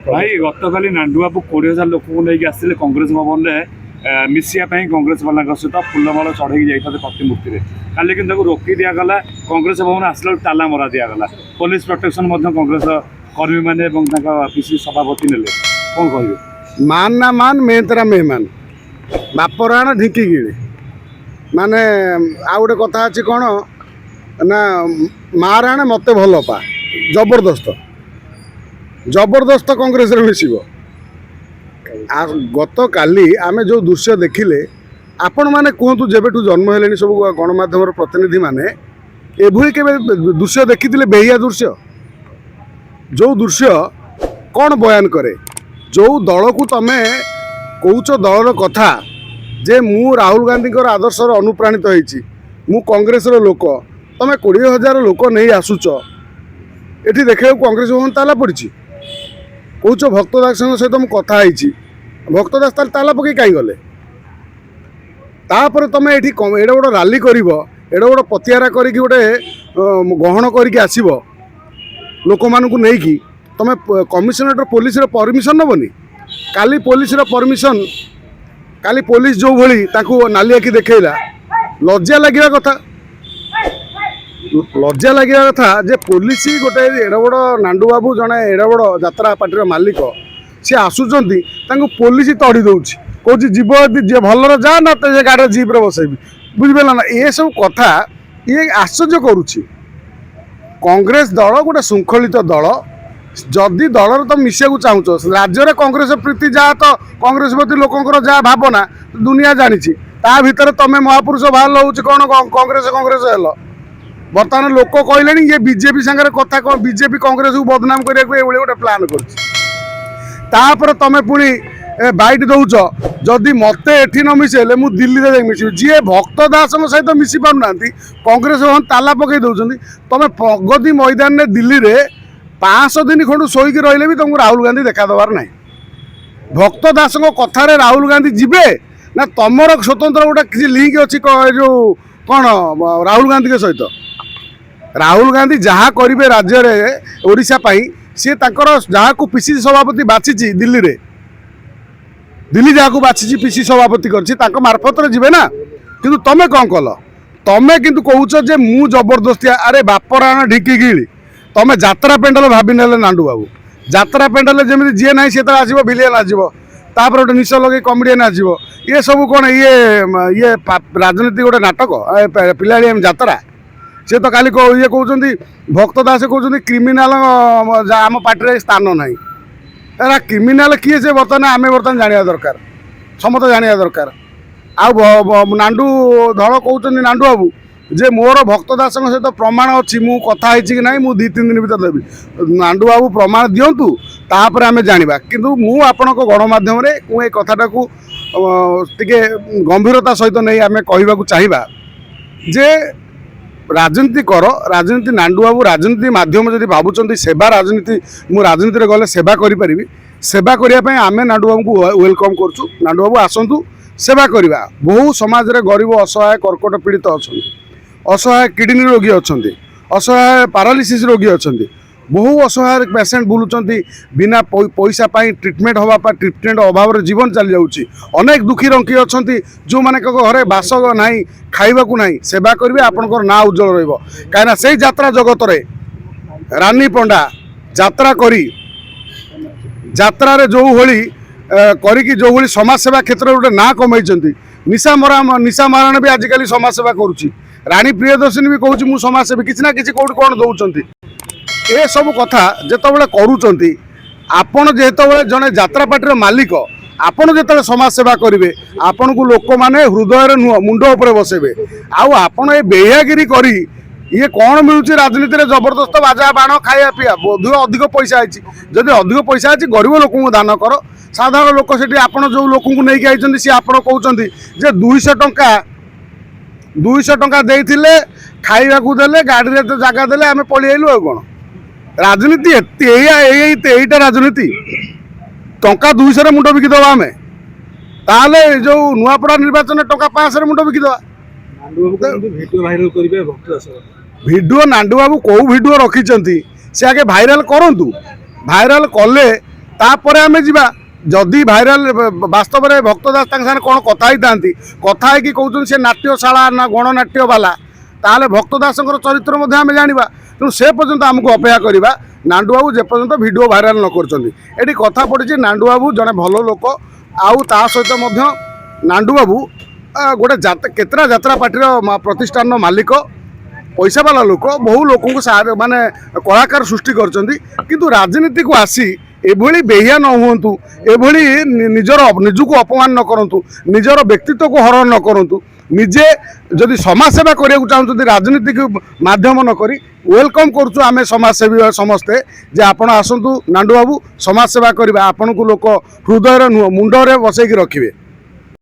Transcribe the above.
भाई गत काली नांडुबाबू 20,000 लोक को लेकिन आसते कांग्रेस भवन में मिसापी कांग्रेस वाला सहित फुलमाल चढ़े जाते प्रतिमूर्ति में काली कि रोकी दिगला कांग्रेस भवन आसला ताला मरा दिगला पुलिस प्रोटेक्शन कांग्रेस कर्मी मैंने पीसी सभापति ने कौन कहे मान ना मान मैं तेरा मेहमान बापराण ढिकी गिड़ी माने आ गोटे कथा अच्छी कौन ना माराण मत भल पा जबरदस्त जबरदस्त कांग्रेस मिसिब गत काली आमे जो दृश्य देखिले आपण माने कहतु जेबेठू जन्म हेले सब गणमाध्यम प्रतिनिधि माने एभली के दृश्य देखी बेहिया दृश्य जो दृश्य कौन बयान करे जो दल को तमें कौच दलर कथा जे मु राहुल गांधी आदर्श अनुप्राणित होइछि मु कांग्रेस लोक तमें 20,000 लोक नहीं आसुच एठी देखा कांग्रेस भवन ताला पड़ी कौच भक्तदास सहित मुझे कथा भक्तदास ताला पकई कहीं गले तापर तुम ये एडे गोटे राली कर एडे गोटे पतियारा कर गोटे गहन कर लोक मानू नहीं तुम कमिशनरेट पुलिस परमिशन नबनी काली पुलिस परमिशन काली पुलिस जो भली नाली आखि देखला लज्जा लगे कथा लज्जा लगे कथा जे पुलिस गोटे एड बड़ नांडू बाबू जड़े एड बड़ यात्रा पार्टी मालिक सी आसुच्च पुलिस तड़ी दौर कौन जीव जी भलर जा ना तो गाड़ी जीप्रे बसैबी बुझिपारा ना ये सब कथा ये आश्चर्य करुच्ची कांग्रेस दल गोटे श्रृंखलित दल जदि दलर तुम मिसा चाहूच राज्य में कांग्रेस प्रीति जहाँ तो कांग्रेस प्रति लोकर जहाँ भावना दुनिया जानी ता भितर तुम महापुरुष बाहर हूँ कौन कांग्रेस कांग्रेस हेल बर्तमान लोक कहले ये बीजेपी सागर कथा कौन बीजेपी कांग्रेस को बदनाम करने गोटे प्लां कर तुम पुणी बैट दौच जदि मत एठी न मिसेले मु दिल्ली में मिसी जी भक्त दास सहित मिसी पारना कांग्रेस भवन ताला पकई दौरान तुम प्रगति मैदान में दिल्ली में 500 दिन खंड शोक रही भी तुमको राहुल गांधी देखा दबार ना भक्त दास कथार राहुल गांधी जीवे ना तुमर स्वतंत्र गोटे किसी लिंक अच्छी जो कौन राहुल गांधी के सहित राहुल गांधी जहाँ करेंगे राज्य में ओडिशा सी जहाँ को पीसीसी सभापति बाची दिल्ली रे दिल्ली जहाँ को बाची पीसीसी सभापति कर मार्फत जीवे ना किंतु तमें कौन कल तमें किंतु कहूच जे मु जबरदस्ती अरे बापराण ढिकी गिली तमें यात्रा पेंडल भाभी ने नांडू बाबू यात्रा पेंडल जमी जी ना सी आसो विलियन आसो तापर गोटे निश लगे कमेडियन आसो ये सब कौन ये राजनीति गोटे नाटक पिलाड़िया यात्रा सी तो खाली ये कहते भक्त दास कहते क्रिमिनाल आम पार्टी स्थान ना क्रिमिनाल किए से बर्तमान आम बर्तमान जाना दरकार समस्त जाना दरकार नांडू दल कहते नांडू बाबू जे मोर भक्त दास सहित प्रमाण अच्छी मु कथा कि ना मुझे 2-3 दिन भर देवी नांडू बाबू प्रमाण दिंतु तापर आम जाना किंतु मु आपण गणमाध्यम ये कथाटा को टिके गंभीरता सहित नहीं आम कहवाक चाहिए जे राजनीति कर राजनीति नांडू बाबू राजनीति माध्यम जब भावुं सेवा राजनीति मु राजनीति गले सेवा करी सेवा करने आम नांडू बाबू को वेलकम करूँ नांडू बाबू आसतु सेवा करवा बहु समाज रे गरीब असहाय कर्कट पीड़ित अच्छा असहाय किडनी रोगी अच्छा असहाय पारालिसिस रोगी अच्छा बहु असहाय पेसेंट बुलूँ बिना पैसा ट्रिटमेंट हाँपा ट्रिटमेंट अभाव जीवन चली जाऊँगी अनेक दुखी रंकी अच्छा जो मैंने घरे बास ना खाइबाकू ना सेवा करेंगे आपंकर ना उज्जवल रहा से यात्रा जगत रे रानी पंडा यात्रा करी यात्रा रे जो भली करी जो भली समाज सेवा क्षेत्र में गोटे ना कमाई निशा मारण भी आजिकल समाज सेवा करुच्ची रानी प्रियदर्शिनी भी कहूँ मुझ समाजसेवी किसी ना कि कौट कौन दौरान ये सब कथा जिते करुँच आपण जेते जड़े यात्रा पार्टी मालिक आपण जो समाज सेवा करेंगे आपण को लोक मैंने हृदय नुह मुंड उपर बसेबे आपण ये बेहागिरी करी ये कौन मिलूँ राजनीति में जबरदस्त बाजा बाण खाया पीया बोध अधिक पैसा है जदि अधिक पैसा है गरीब लोक दान कर साधारण लोक से आपड़ जो लोक नहीं आई सी आप कहते 200 टंका देते खाइबा देले गाड़ी में जगह देले आम पलि आइलु कौन राजनीति एटा राजनीति टंका 200 मुंड बिकिदे आम ताले जो नुआपड़ा निर्वाचन टंका 500 मुंड बिकिदे भिडियो नांडू बाबू कौ भिडियो रखी से आगे भाइराल करूँ भाइराल कले तापर आम जा जदि भाइराल वास्तव में भक्त दास साथ कौन कथा ही कहते से नाट्यशाला ना गणनाट्य बाला ताहले भक्त दास चरित्र आम जाना तेणु से पर्यंत आमको अपेक्षा करवा नांडू बाबू जे पर्यंत वीडियो भाइराल न कर कथा पड़ी नांडू बाबू जड़े भल लोक आउ ता सहित नांडू बाबू गोटे केतरा यात्रा पार्टी प्रतिष्ठान मालिक पैसा वाला लोक बहु लोक माने कलाकार सृष्टि कर राजनीति को आसी एभली बेहिया न हुंतु एभली निजको अपमान न करंतु निजर व्यक्तित्व को हरण न करंतु निजे जदि समाज सेवा करने को चाहते राजनीतिक माध्यम न करी वेलकम करुचु आमे समाजसेवी समस्ते जे आपण आसतु नांडू बाबू समाज सेवा करवा आपन को लोक हृदय नुह मुंडरे बसैकी रखिए।